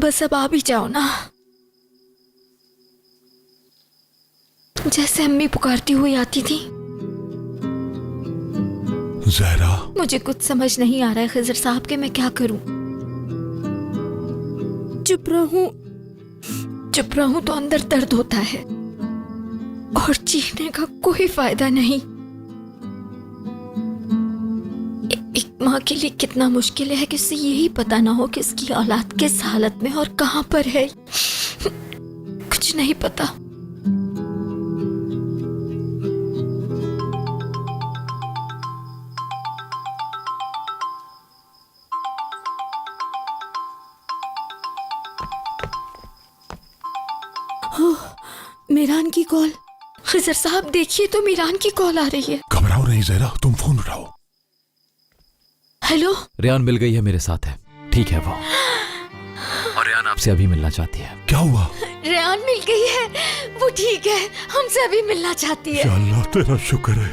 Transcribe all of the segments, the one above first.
बस अब आ भी जाओ ना। जैसे अम्मी पुकारती हुई आती थी। ज़हरा, मुझे कुछ समझ नहीं आ रहा है खिज़र साहब कि मैं क्या करूं। चुप रहूं तो अंदर दर्द होता है और चीखने का कोई फायदा नहीं। एक माँ के लिए कितना मुश्किल है कि उसे यही पता ना हो कि उसकी औलाद किस हालत में और कहां पर है। कुछ नहीं पता। मीरान की कॉल। खिज़र साहब देखिए तो मीरान की कॉल आ रही है। घबराओ नहीं ज़हरा, तुम फोन उठाओ। हेलो। रेहान मिल गई है, मेरे साथ है, ठीक है वो। और रेहान आपसे अभी मिलना चाहती है। क्या हुआ? रेहान मिल गई है, वो ठीक है, हमसे अभी मिलना चाहती है। या अल्लाह तेरा शुक्र है।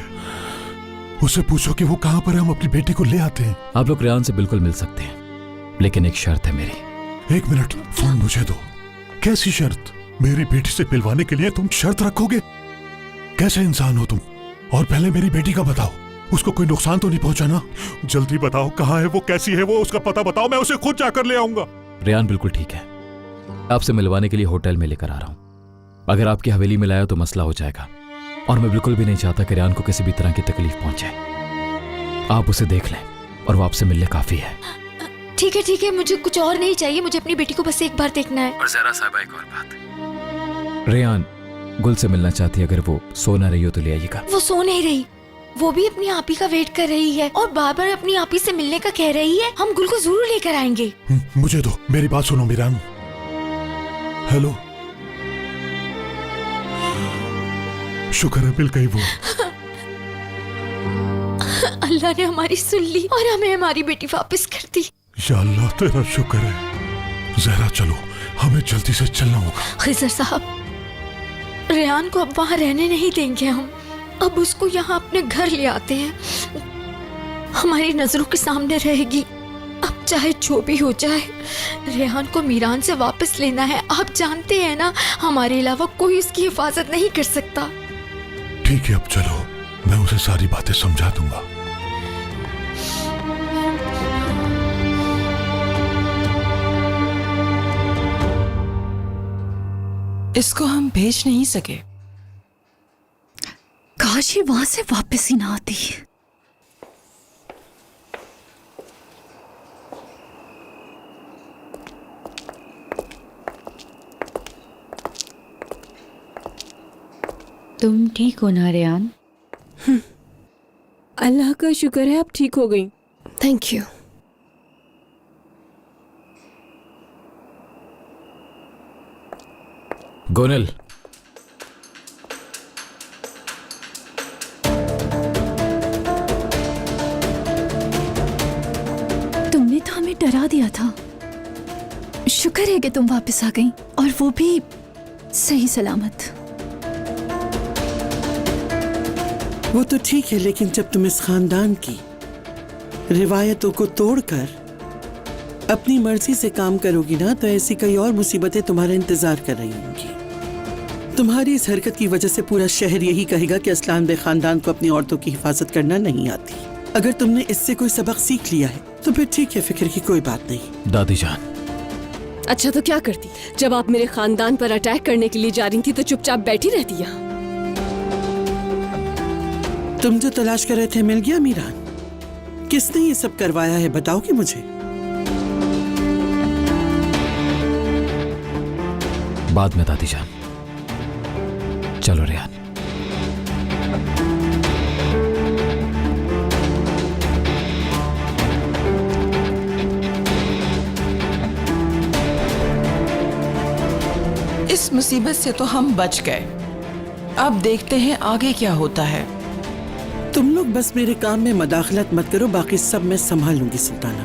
उससे पूछो कि वो कहाँ पर है, हम अपनी बेटी को ले आते हैं। आप लोग रेहान से बिल्कुल मिल सकते हैं, लेकिन एक शर्त है मेरी। 1 मिनट, फोन मुझे दो। कैसी शर्त? मेरी बेटी से मिलवाने के लिए तुम शर्त रखोगे? कैसे इंसान हो तुम? और पहले मेरी बेटी का बताओ, उसको कोई नुकसान तो नहीं पहुंचा ना? जल्दी बताओ, कहाँ है वो, कैसी है वो, उसका पता बताओ, मैं उसे खुद जाकर ले आऊंगा। रेहान बिल्कुल ठीक है, आपसे मिलवाने के लिए होटल में लेकर आ रहा हूं। अगर आपकी हवेली में लाया तो मसला हो जाएगा, और मैं बिल्कुल भी नहीं चाहता कि रेहान को किसी भी तरह की तकलीफ पहुंचे। आप उसे देख लें और वो आपसे मिलने काफी है। ठीक है, मुझे कुछ और नहीं चाहिए, मुझे अपनी बेटी को बस एक बार देखना है। और ज़हरा साहिबा, एक और बात, रेहान गुल से मिलना चाहती है, अगर वो सो ना रही हो तो ले आइएगा। वो सो नहीं रही, वो भी अपनी आपी का वेट कर रही है और बार बार अपनी आपी से मिलने का कह रही है। हम गुल को जरूर लेकर आएंगे। मुझे दो, मेरी बात सुनो मीरान। हेलो, शुक्र है मिल गई वो। अल्लाह ने हमारी सुन ली और हमें हमारी बेटी वापस कर दी। या अल्लाह तेरा शुक्र है। ज़हरा चलो, हमें जल्दी से चलना होगा। खिज़र साहब, रेहान को अब वहाँ रहने नहीं देंगे हम। अब उसको यहाँ अपने घर ले आते हैं, हमारी नजरों के सामने रहेगी। अब चाहे जो भी हो जाए, रेहान को मीरान से वापस लेना है। आप जानते हैं ना, हमारे अलावा कोई उसकी हिफाजत नहीं कर सकता। ठीक है, अब चलो, मैं उसे सारी बातें समझा दूंगा। इसको हम भेज नहीं सके। काश ये वहां से वापस ही ना आती। तुम ठीक हो ना रेहान? अल्लाह का शुक्र है, आप ठीक हो गई। Thank you. गोनल, तुमने तो हमें डरा दिया था। शुक्र है कि तुम वापस आ गई, और वो भी सही सलामत। वो तो ठीक है, लेकिन जब तुम इस खानदान की रिवायतों को तोड़कर अपनी मर्जी से काम करोगी ना, तो ऐसी कई और मुसीबतें तुम्हारा इंतजार कर रही होंगी। तुम्हारी इस हरकत की वजह से पूरा शहर यही कहेगा कि असलान बे खानदान को अपनी औरतों की हिफाजत करना नहीं आती। अगर तुमने इससे कोई सबक सीख लिया है तो फिर ठीक है, फिक्र की कोई बात नहीं। दादी जान, अच्छा तो क्या करती? जब आप मेरे खानदान पर अटैक करने के लिए जा रही थी तो चुपचाप बैठी रहती यहाँ। तुम जो तलाश कर रहे थे मिल गया मीरान? किसने ये सब करवाया है, बताओगे मुझे? बाद में दादी जान, चलो रेहान। इस मुसीबत से तो हम बच गए, अब देखते हैं आगे क्या होता है। तुम लोग बस मेरे काम में मदाखलत मत करो, बाकी सब मैं संभाल लूंगी सुल्ताना।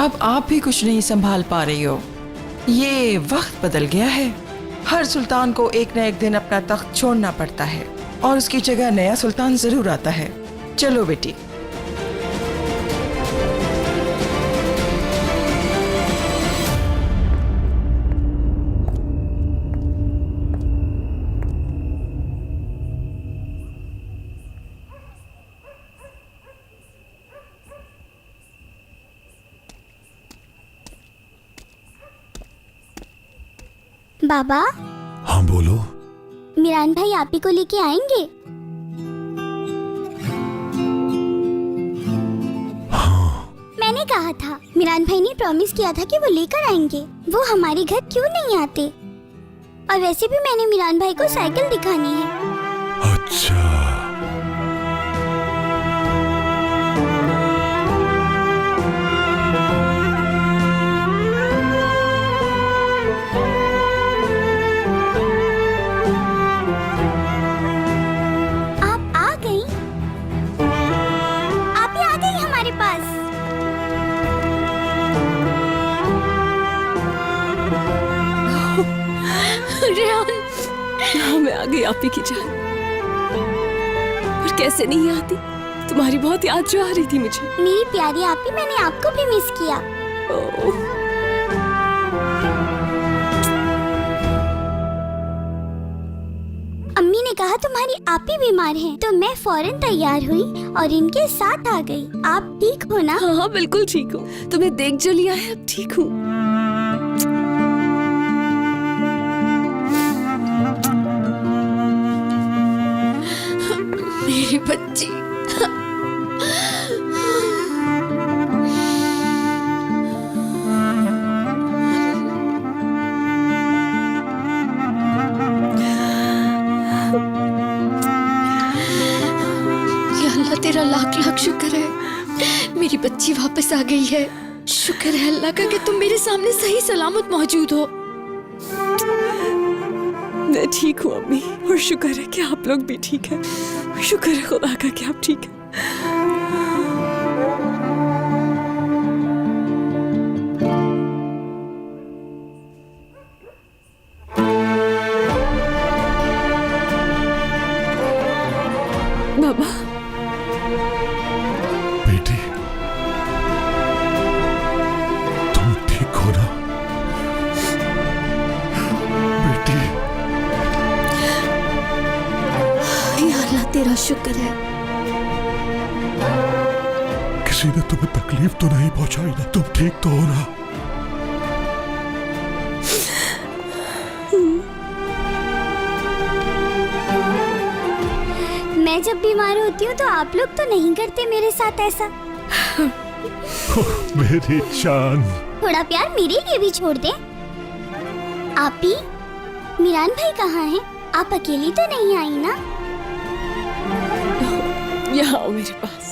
अब आप भी कुछ नहीं संभाल पा रही हो, ये वक्त बदल गया है। हर सुल्तान को एक न एक दिन अपना तख्त छोड़ना पड़ता है और उसकी जगह नया सुल्तान जरूर आता है। चलो बेटी। बाबा, हाँ बोलो। मिरान भाई आप ही को लेके आएंगे? मैंने कहा था, मिरान भाई ने प्रॉमिस किया था कि वो लेकर आएंगे। वो हमारे घर क्यों नहीं आते? और वैसे भी मैंने मिरान भाई को साइकिल दिखानी है। अच्छा, आप आ गई? आप ही आ गई हमारे पास। रेहान, हाँ, मैं आ गई आप ही की जान। और कैसे नहीं आती, तुम्हारी बहुत याद जो आ रही थी मुझे। मेरी प्यारी आप ही, मैंने आपको भी मिस किया। ओह, अम्मी ने कहा तुम्हारी आप ही बीमार हैं, तो मैं फौरन तैयार हुई और इनके साथ आ गई। आप ठीक हो ना? हाँ हाँ बिल्कुल ठीक हूँ। तुम्हें देख जो लिया है, अब ठीक हूँ। मेरी बच्ची। या अल्लाह, तेरा लाख लाख शुक्र है, मेरी बच्ची वापस आ गई है। शुक्र है अल्लाह का कि तुम मेरे सामने सही सलामत मौजूद हो। मैं ठीक हूँ अम्मी, और शुक्र है कि आप लोग भी ठीक हैं। शुक्र है खुदा का कि आप ठीक हैं। बाबा, बेटी तुम ठीक हो ना? बेटी, या अल्लाह, तेरा शुक्र है। किसी ने तुम्हें तकलीफ तो नहीं पहुंचाई ना? तुम ठीक तो हो ना? मैं जब बीमार होती हूँ तो आप लोग तो नहीं करते मेरे साथ ऐसा। मेरी जान। थोड़ा प्यार मेरे लिए भी छोड़ दे। आप ही, मिरान भाई कहाँ हैं? आप अकेली तो नहीं आई ना? यहाँ आओ मेरे पास।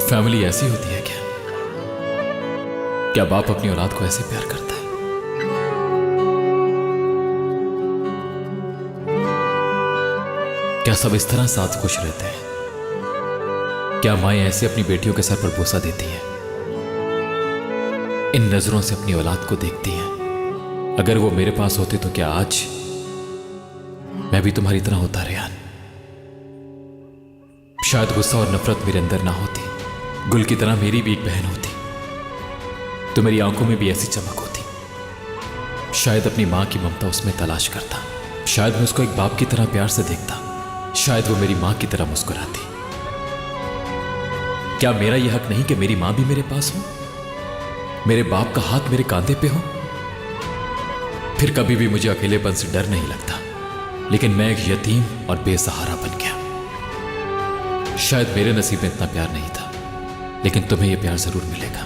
फैमिली ऐसी होती है क्या? क्या बाप अपनी औलाद को ऐसे प्यार करता है? क्या सब इस तरह साथ खुश रहते हैं? क्या माएं ऐसे अपनी बेटियों के सर पर बोसा देती हैं? इन नजरों से अपनी औलाद को देखती हैं? अगर वो मेरे पास होते तो क्या आज मैं भी तुम्हारी तरह होता रेहान? शायद गुस्सा और नफरत मेरे अंदर ना होती, गुल की तरह मेरी भी एक बहन होती, तो मेरी आंखों में भी ऐसी चमक होती। शायद अपनी मां की ममता उसमें तलाश करता, शायद मैं उसको एक बाप की तरह प्यार से देखता, शायद वो मेरी मां की तरह मुस्कुराती। क्या मेरा यह हक नहीं कि मेरी मां भी मेरे पास हो, मेरे बाप का हाथ मेरे कांधे पे हो? फिर कभी भी मुझे अकेलेपन से डर नहीं लगता, लेकिन मैं एक यतीम और बेसहारा बन गया। शायद मेरे नसीब में इतना प्यार नहीं था, लेकिन तुम्हें यह प्यार जरूर मिलेगा।